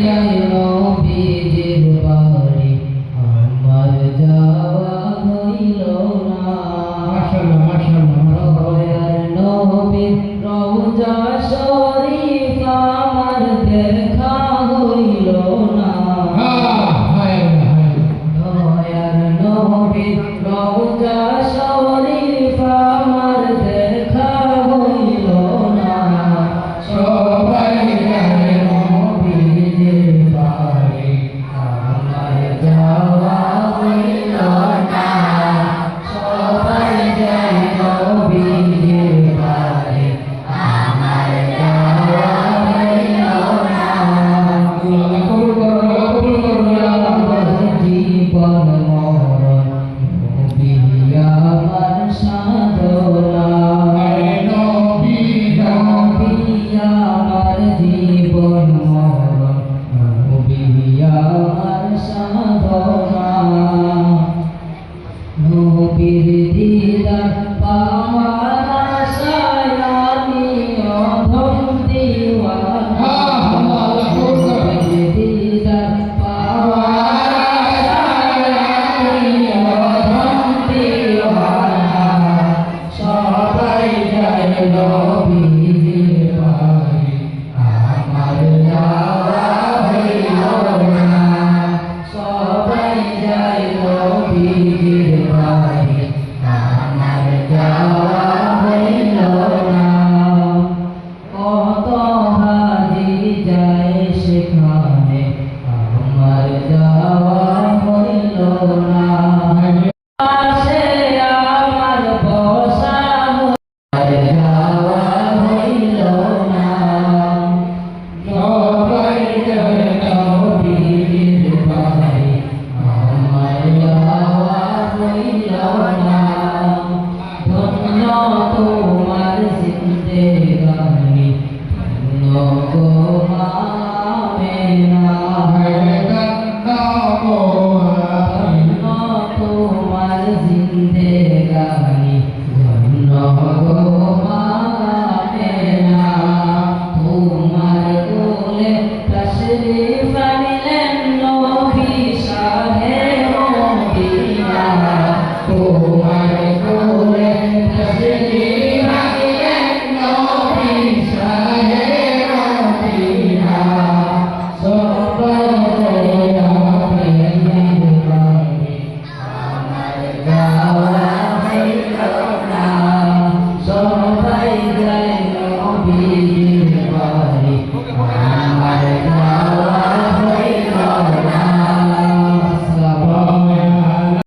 যায় নবীজির বাড়ি আমার যাওয়া হইল না। মাশাআল্লাহ মাশাআল্লাহ দয়ার নবীর রওজা শরীফ আমার দেখা হইল না। দয়ার নবীর রওজা শরীফ আমার দেখা হইল না। সবাই যায় নবীজির বাড়ি আমার যাওয়া হইল না। সবাই যায় নবীজির বাড়ি আমার যাওয়া হইল না। জীবন মরণ নবী আমার সাধনা। নবী আমার জীবন মরণ নবী আমার সাধনা। নবীর দিদার পাওয়ার আশায় আমি অধম দিওয়ানা। নবীর দিদার পাওয়ার আশায় আমি অধম দিওয়ানা। সবাই যায়